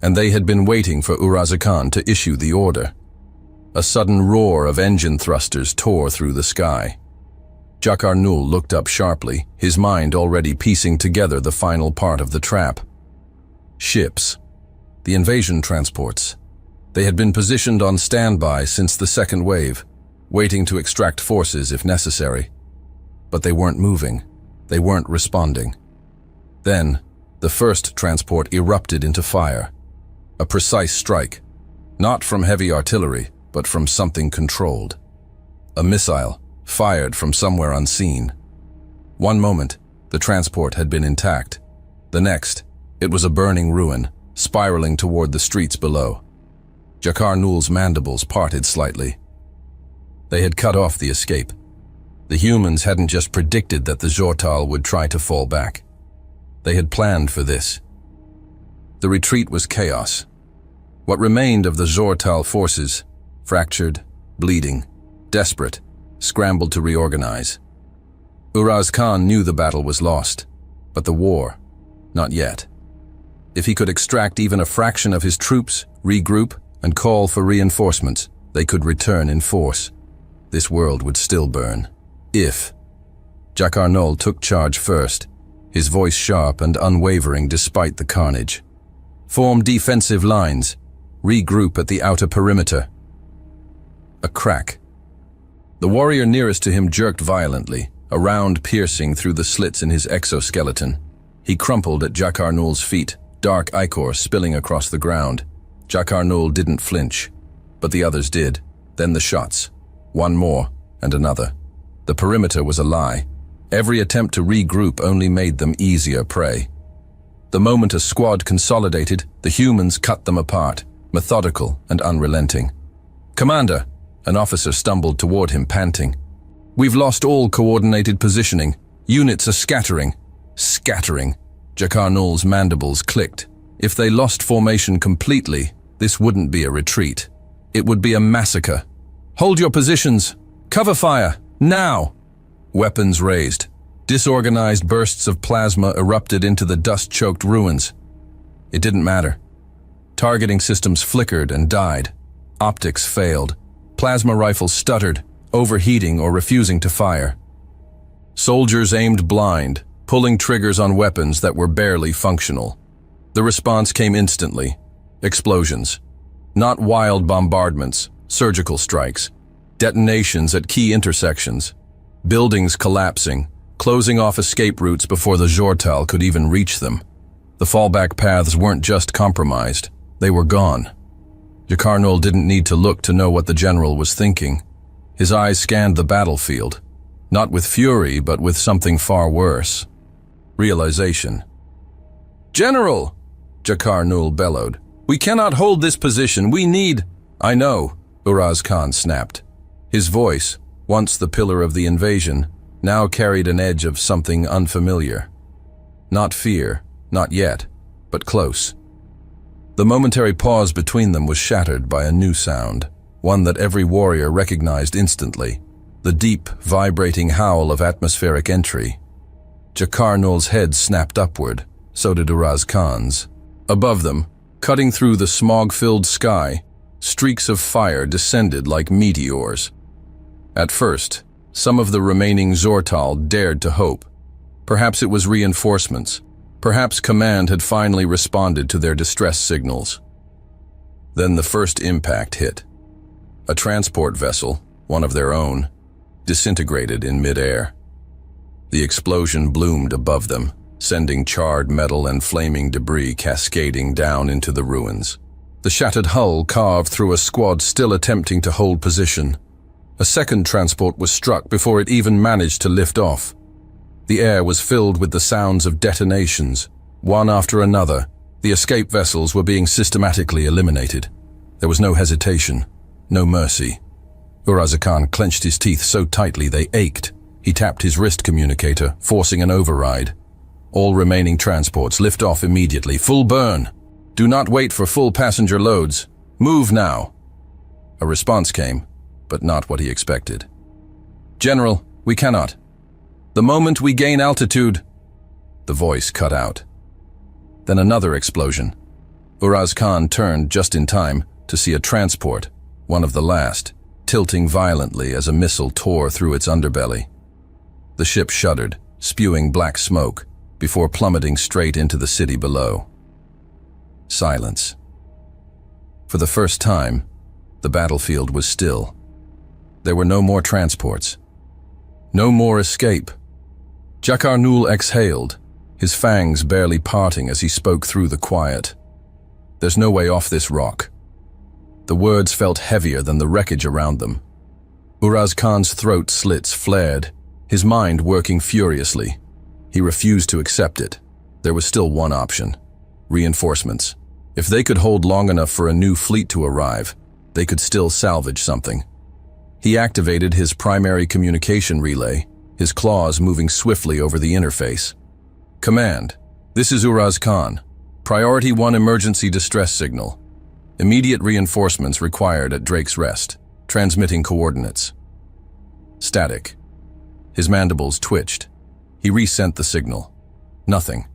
and they had been waiting for Uraz Khan to issue the order. A sudden roar of engine thrusters tore through the sky. Jakar-Nul looked up sharply, his mind already piecing together the final part of the trap. Ships. The invasion transports. They had been positioned on standby since the second wave, waiting to extract forces if necessary. But they weren't moving. They weren't responding. Then, the first transport erupted into fire. A precise strike, not from heavy artillery, but from something controlled. A missile, fired from somewhere unseen. One moment, the transport had been intact. The next, it was a burning ruin, spiraling toward the streets below. Jakar-Nul's mandibles parted slightly. They had cut off the escape. The humans hadn't just predicted that the Jortal would try to fall back. They had planned for this. The retreat was chaos. What remained of the Jortal forces, fractured, bleeding, desperate, scrambled to reorganize. Uraz Khan knew the battle was lost, but the war, not yet. If he could extract even a fraction of his troops, regroup, and call for reinforcements, they could return in force. This world would still burn. If. Jack Arnold took charge first, his voice sharp and unwavering despite the carnage. Form defensive lines. Regroup at the outer perimeter. A crack. The warrior nearest to him jerked violently, a round piercing through the slits in his exoskeleton. He crumpled at Jack Arnold's feet, dark ichor spilling across the ground. Jack Arnold didn't flinch, but the others did. Then the shots. One more, and another. The perimeter was a lie. Every attempt to regroup only made them easier prey. The moment a squad consolidated, the humans cut them apart, methodical and unrelenting. "Commander," an officer stumbled toward him, panting. "We've lost all coordinated positioning. Units are scattering." Scattering. Jack Arnold's mandibles clicked. If they lost formation completely, this wouldn't be a retreat. It would be a massacre. "Hold your positions! Cover fire! Now!" Weapons raised. Disorganized bursts of plasma erupted into the dust-choked ruins. It didn't matter. Targeting systems flickered and died. Optics failed. Plasma rifles stuttered, overheating or refusing to fire. Soldiers aimed blind, pulling triggers on weapons that were barely functional. The response came instantly. Explosions. Not wild bombardments, surgical strikes. Detonations at key intersections. Buildings collapsing, closing off escape routes before the Jortal could even reach them. The fallback paths weren't just compromised, they were gone. Jack Arnold didn't need to look to know what the general was thinking. His eyes scanned the battlefield, not with fury, but with something far worse. Realization. "General!" Jack Arnold bellowed. "We cannot hold this position, we need—" "I know," Uraz Khan snapped. His voice, once the pillar of the invasion, now carried an edge of something unfamiliar. Not fear, not yet, but close. The momentary pause between them was shattered by a new sound, one that every warrior recognized instantly, the deep, vibrating howl of atmospheric entry. Jack Arnold's head snapped upward, so did Uraz Khan's. Above them, cutting through the smog-filled sky, streaks of fire descended like meteors. At first, some of the remaining Zortal dared to hope. Perhaps it was reinforcements. Perhaps command had finally responded to their distress signals. Then the first impact hit. A transport vessel, one of their own, disintegrated in mid-air. The explosion bloomed above them, sending charred metal and flaming debris cascading down into the ruins. The shattered hull carved through a squad still attempting to hold position. A second transport was struck before it even managed to lift off. The air was filled with the sounds of detonations. One after another, the escape vessels were being systematically eliminated. There was no hesitation, no mercy. Uraz Khan clenched his teeth so tightly they ached. He tapped his wrist communicator, forcing an override. All remaining transports lift off immediately. Full burn. Do not wait for full passenger loads. Move now. A response came, but not what he expected. "General, we cannot. The moment we gain altitude—" The voice cut out. Then another explosion. Uraz Khan turned just in time to see a transport, one of the last, tilting violently as a missile tore through its underbelly. The ship shuddered, spewing black smoke, before plummeting straight into the city below. Silence. For the first time, the battlefield was still. There were no more transports. No more escape. Jack Arnold exhaled, his fangs barely parting as he spoke through the quiet. "There's no way off this rock." The words felt heavier than the wreckage around them. Uraz Khan's throat slits flared, his mind working furiously. He refused to accept it. There was still one option: reinforcements. If they could hold long enough for a new fleet to arrive, they could still salvage something. He activated his primary communication relay, his claws moving swiftly over the interface. "Command, this is Uraz Khan. Priority 1 emergency distress signal. Immediate reinforcements required at Drake's Rest. Transmitting coordinates." Static. His mandibles twitched. He resent the signal. Nothing.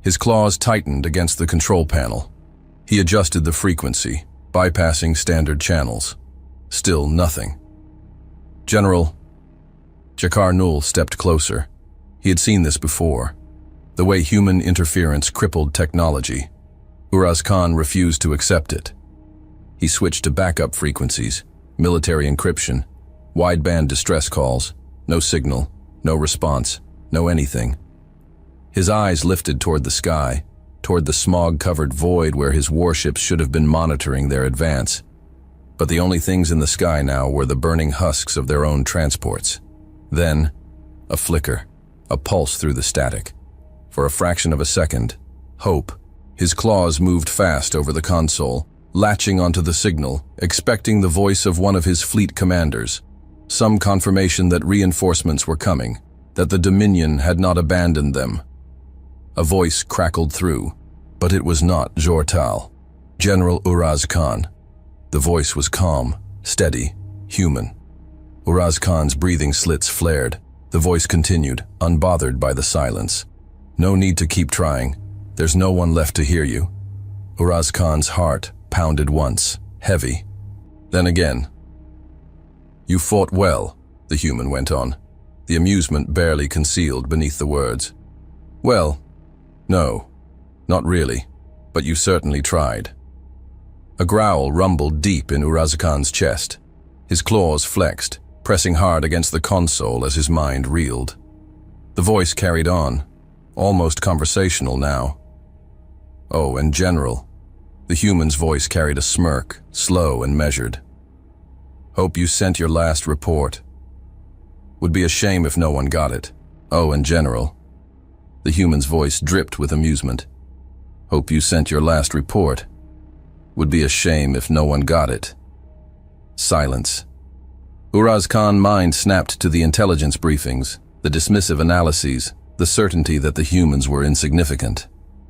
His claws tightened against the control panel. He adjusted the frequency. bypassing standard channels. Still nothing. General, Jakar Nul stepped closer. He had seen this before. The way human interference crippled technology. Uraz Khan refused to accept it. He switched to backup frequencies, military encryption, wideband distress calls, no signal, no response, no anything. His eyes lifted toward the sky, toward the smog-covered void where his warships should have been monitoring their advance. But the only things in the sky now were the burning husks of their own transports. Then, a flicker, a pulse through the static. For a fraction of a second, hope. His claws moved fast over the console, latching onto the signal, expecting the voice of one of his fleet commanders. Some confirmation that reinforcements were coming, that the Dominion had not abandoned them. A voice crackled through, but it was not Jortal. General Uraz Khan. The voice was calm, steady, human. Uraz Khan's breathing slits flared. The voice continued, unbothered by the silence. No need to keep trying. There's no one left to hear you. Uraz Khan's heart pounded once, heavy. Then again. You fought well, the human went on, the amusement barely concealed beneath the words. Well, no, not really, but you certainly tried. A growl rumbled deep in Uraz Khan's chest. His claws flexed, pressing hard against the console as his mind reeled. The voice carried on, almost conversational now. Oh, and General. The human's voice carried a smirk, slow and measured. Hope you sent your last report. Would be a shame if no one got it. Oh, and General. The human's voice dripped with amusement. Hope you sent your last report. Would be a shame if no one got it. Silence. Uraz Khan's mind snapped to the intelligence briefings, the dismissive analyses, the certainty that the humans were insignificant.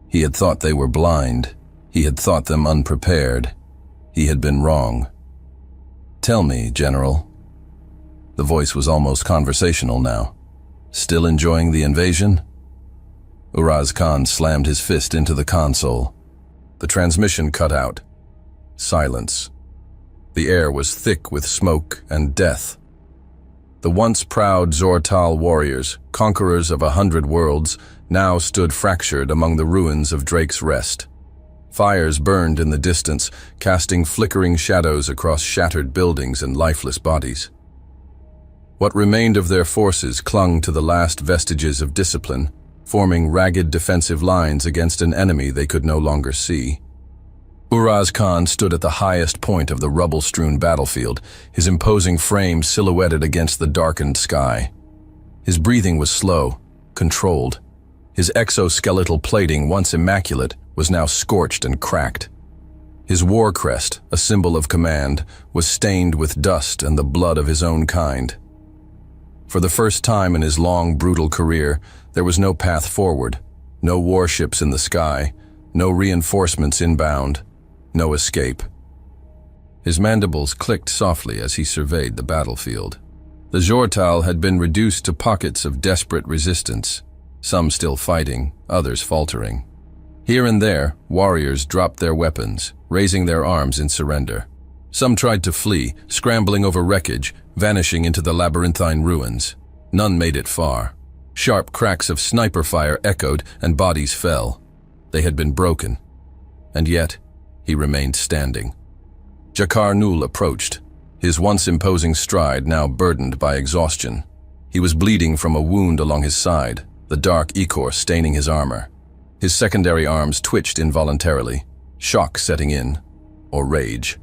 He had thought they were blind. He had thought them unprepared. He had been wrong. Tell me, General. The voice was almost conversational now. Still enjoying the invasion? Uraz Khan slammed his fist into the console. The transmission cut out. Silence. The air was thick with smoke and death. The once proud Zortal warriors, conquerors of 100 worlds, now stood fractured among the ruins of Drake's Rest. Fires burned in the distance, casting flickering shadows across shattered buildings and lifeless bodies. What remained of their forces clung to the last vestiges of discipline, forming ragged defensive lines against an enemy they could no longer see. Uraz Khan stood at the highest point of the rubble-strewn battlefield, his imposing frame silhouetted against the darkened sky. His breathing was slow, controlled. His exoskeletal plating, once immaculate, was now scorched and cracked. His war crest, a symbol of command, was stained with dust and the blood of his own kind. For the first time in his long, brutal career, there was no path forward, no warships in the sky, no reinforcements inbound, no escape. His mandibles clicked softly as he surveyed the battlefield. The Jortal had been reduced to pockets of desperate resistance, some still fighting, others faltering. Here and there, warriors dropped their weapons, raising their arms in surrender. Some tried to flee, scrambling over wreckage, vanishing into the labyrinthine ruins. None made it far. Sharp cracks of sniper fire echoed and bodies fell. They had been broken. And yet, he remained standing. Jakar Nul approached, his once imposing stride now burdened by exhaustion. He was bleeding from a wound along his side, the dark ichor staining his armor. His secondary arms twitched involuntarily, shock setting in, or rage.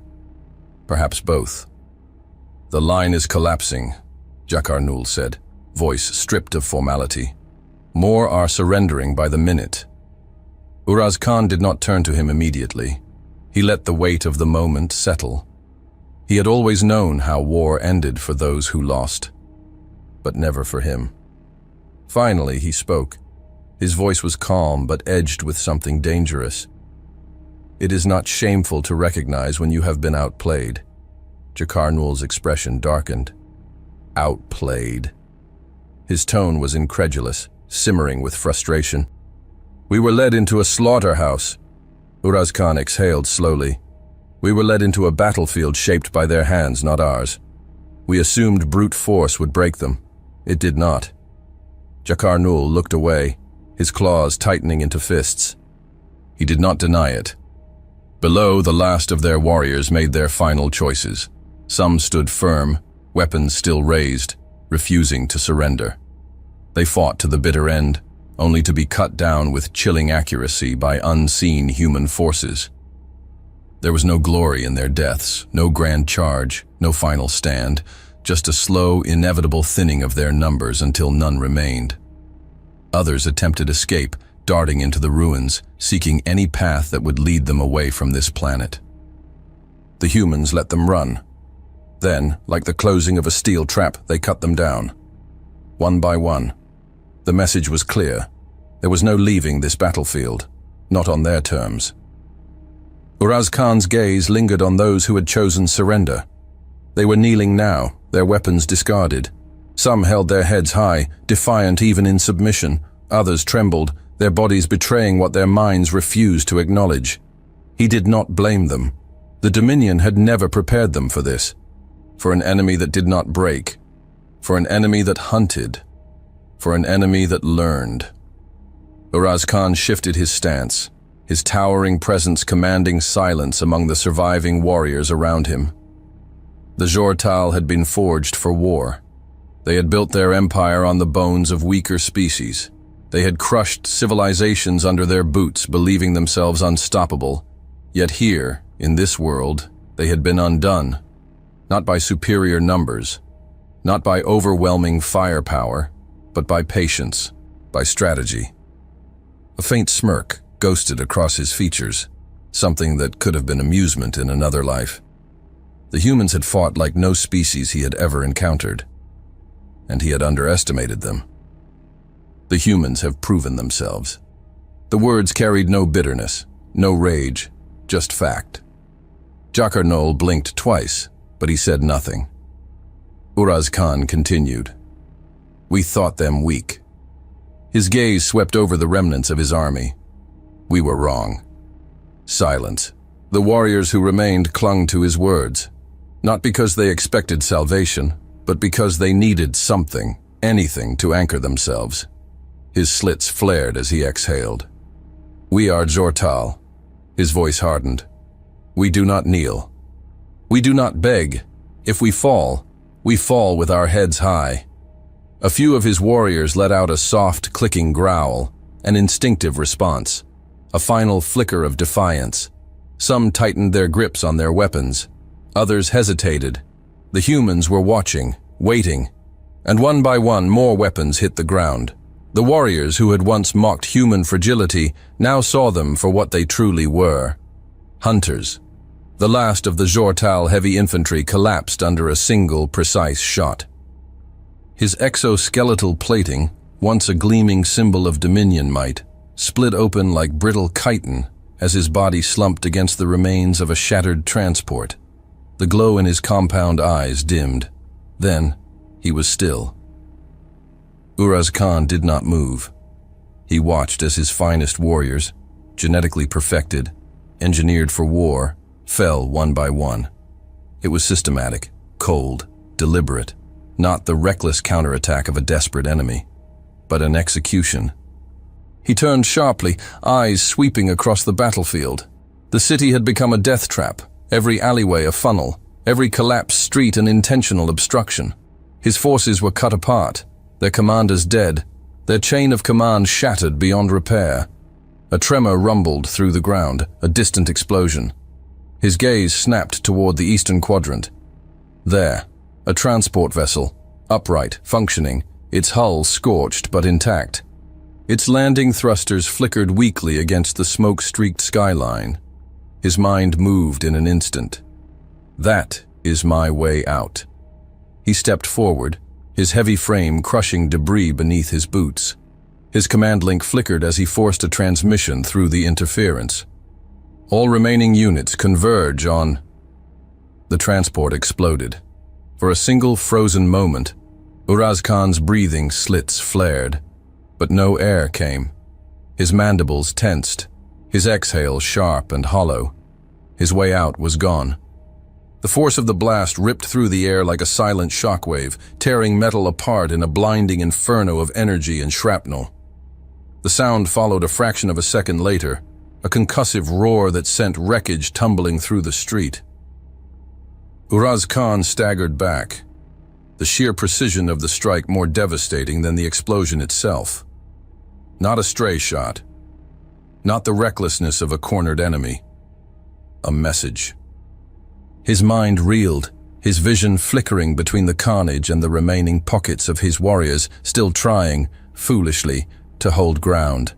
Perhaps both. The line is collapsing, Jakar Nul said, voice stripped of formality. More are surrendering by the minute. Uraz Khan did not turn to him immediately. He let the weight of the moment settle. He had always known how war ended for those who lost, but never for him. Finally, he spoke. His voice was calm but edged with something dangerous. It is not shameful to recognize when you have been outplayed. Jakar Nul's expression darkened. Outplayed. His tone was incredulous, simmering with frustration. We were led into a slaughterhouse. Uraz Khan exhaled slowly. We were led into a battlefield shaped by their hands, not ours. We assumed brute force would break them. It did not. Jakar-Nul looked away, his claws tightening into fists. He did not deny it. Below, the last of their warriors made their final choices. Some stood firm, weapons still raised, refusing to surrender. They fought to the bitter end, only to be cut down with chilling accuracy by unseen human forces. There was no glory in their deaths, no grand charge, no final stand, just a slow, inevitable thinning of their numbers until none remained. Others attempted escape, darting into the ruins, seeking any path that would lead them away from this planet. The humans let them run. Then, like the closing of a steel trap, they cut them down. One by one. The message was clear. There was no leaving this battlefield, not on their terms. Uraz Khan's gaze lingered on those who had chosen surrender. They were kneeling now, their weapons discarded. Some held their heads high, defiant even in submission. Others trembled, their bodies betraying what their minds refused to acknowledge. He did not blame them. The Dominion had never prepared them for this. For an enemy that did not break. For an enemy that hunted. For an enemy that learned. Uraz Khan shifted his stance, his towering presence commanding silence among the surviving warriors around him. The Jortal had been forged for war. They had built their empire on the bones of weaker species. They had crushed civilizations under their boots, believing themselves unstoppable. Yet here, in this world, they had been undone. Not by superior numbers, not by overwhelming firepower, but by patience, by strategy. A faint smirk ghosted across his features, something that could have been amusement in another life. The humans had fought like no species he had ever encountered, and he had underestimated them. The humans have proven themselves. The words carried no bitterness, no rage, just fact. Jakar-Nul blinked twice, but he said nothing. Uraz Khan continued. We thought them weak. His gaze swept over the remnants of his army. We were wrong. Silence. The warriors who remained clung to his words, not because they expected salvation, but because they needed something, anything to anchor themselves. His slits flared as he exhaled. We are Jortal. His voice hardened. We do not kneel. We do not beg. If we fall with our heads high. A few of his warriors let out a soft, clicking growl, an instinctive response, a final flicker of defiance. Some tightened their grips on their weapons. Others hesitated. The humans were watching, waiting, and one by one more weapons hit the ground. The warriors who had once mocked human fragility now saw them for what they truly were. Hunters. The last of the Jortal heavy infantry collapsed under a single, precise shot. His exoskeletal plating, once a gleaming symbol of Dominion might, split open like brittle chitin as his body slumped against the remains of a shattered transport. The glow in his compound eyes dimmed. Then, he was still. Uraz Khan did not move. He watched as his finest warriors, genetically perfected, engineered for war, fell one by one. It was systematic, cold, deliberate, not the reckless counterattack of a desperate enemy, but an execution. He turned sharply, eyes sweeping across the battlefield. The city had become a death trap, every alleyway a funnel, every collapsed street an intentional obstruction. His forces were cut apart, their commanders dead, their chain of command shattered beyond repair. A tremor rumbled through the ground, a distant explosion. His gaze snapped toward the eastern quadrant. There, a transport vessel, upright, functioning, its hull scorched but intact. Its landing thrusters flickered weakly against the smoke-streaked skyline. His mind moved in an instant. That is my way out. He stepped forward, his heavy frame crushing debris beneath his boots. His command link flickered as he forced a transmission through the interference. All remaining units converge on... The transport exploded. For a single frozen moment, Uraz Khan's breathing slits flared, but no air came. His mandibles tensed, his exhale sharp and hollow. His way out was gone. The force of the blast ripped through the air like a silent shockwave, tearing metal apart in a blinding inferno of energy and shrapnel. The sound followed a fraction of a second later, a concussive roar that sent wreckage tumbling through the street. Uraz Khan staggered back, the sheer precision of the strike more devastating than the explosion itself. Not a stray shot, not the recklessness of a cornered enemy. A message. His mind reeled, his vision flickering between the carnage and the remaining pockets of his warriors still trying, foolishly, to hold ground.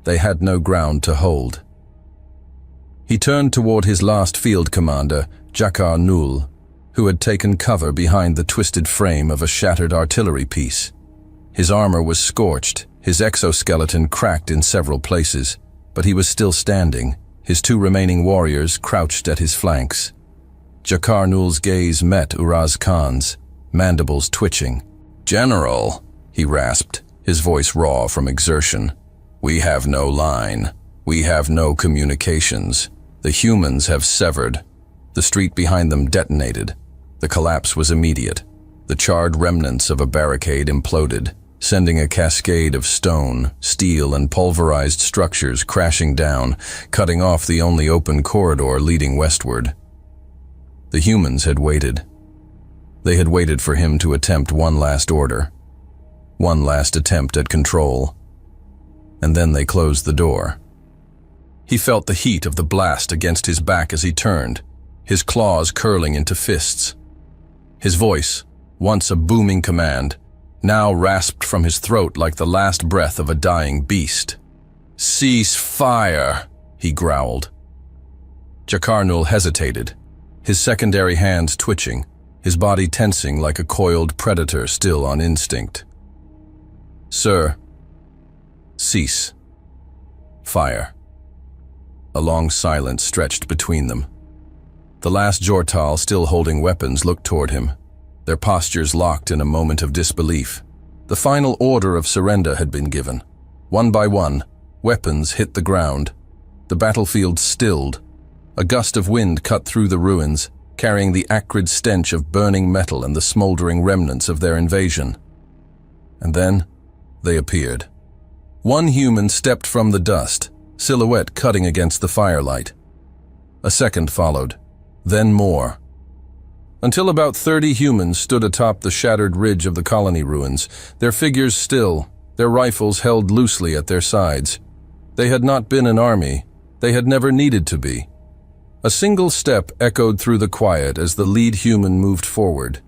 They had no ground to hold. He turned toward his last field commander, Jakar Nul, who had taken cover behind the twisted frame of a shattered artillery piece. His armor was scorched, his exoskeleton cracked in several places, but he was still standing, his two remaining warriors crouched at his flanks. Jakar Nul's gaze met Uraz Khan's, mandibles twitching. "General," he rasped, his voice raw from exertion. "We have no line. We have no communications. The humans have severed." The street behind them detonated. The collapse was immediate. The charred remnants of a barricade imploded, sending a cascade of stone, steel, and pulverized structures crashing down, cutting off the only open corridor leading westward. The humans had waited. They had waited for him to attempt one last order, one last attempt at control. And then they closed the door. He felt the heat of the blast against his back as he turned, his claws curling into fists. His voice, once a booming command, now rasped from his throat like the last breath of a dying beast. "Cease fire," he growled. Jakar Nul hesitated, his secondary hands twitching, his body tensing like a coiled predator still on instinct. "Sir, cease fire." A long silence stretched between them. The last Jortal, still holding weapons, looked toward him, their postures locked in a moment of disbelief. The final order of surrender had been given. One by one, weapons hit the ground. The battlefield stilled. A gust of wind cut through the ruins, carrying the acrid stench of burning metal and the smoldering remnants of their invasion. And then, they appeared. One human stepped from the dust, silhouette cutting against the firelight. A second followed, then more. Until about 30 humans stood atop the shattered ridge of the colony ruins, their figures still, their rifles held loosely at their sides. They had not been an army. They had never needed to be. A single step echoed through the quiet as the lead human moved forward,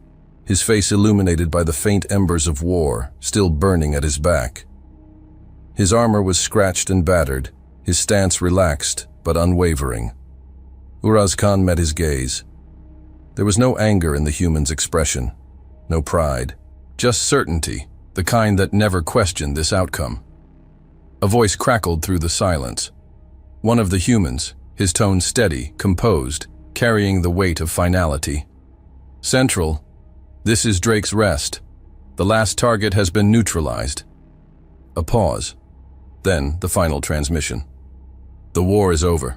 his face illuminated by the faint embers of war still burning at his back. His armor was scratched and battered, his stance relaxed but unwavering. Uraz Khan met his gaze. There was no anger in the human's expression, no pride, just certainty, the kind that never questioned this outcome. A voice crackled through the silence. One of the humans, his tone steady, composed, carrying the weight of finality. "Central, this is Drake's Rest. The last target has been neutralized." A pause, then the final transmission. "The war is over."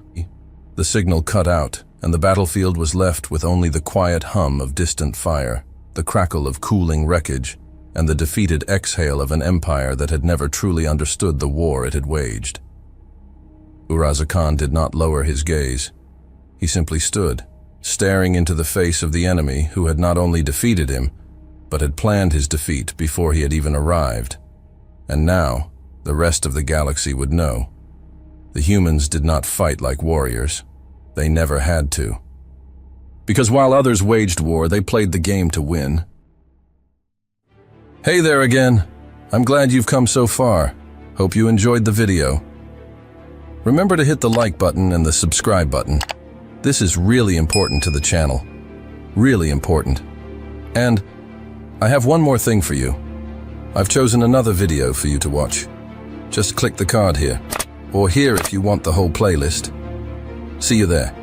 The signal cut out, and the battlefield was left with only the quiet hum of distant fire, the crackle of cooling wreckage, and the defeated exhale of an empire that had never truly understood the war it had waged. Uraz Khan did not lower his gaze. He simply stood, staring into the face of the enemy who had not only defeated him, but had planned his defeat before he had even arrived. And now, the rest of the galaxy would know. The humans did not fight like warriors. They never had to. Because while others waged war, they played the game to win. Hey there again. I'm glad you've come so far. Hope you enjoyed the video. Remember to hit the like button and the subscribe button. This is really important to the channel. Really important. And I have one more thing for you. I've chosen another video for you to watch. Just click the card here, or here if you want the whole playlist. See you there.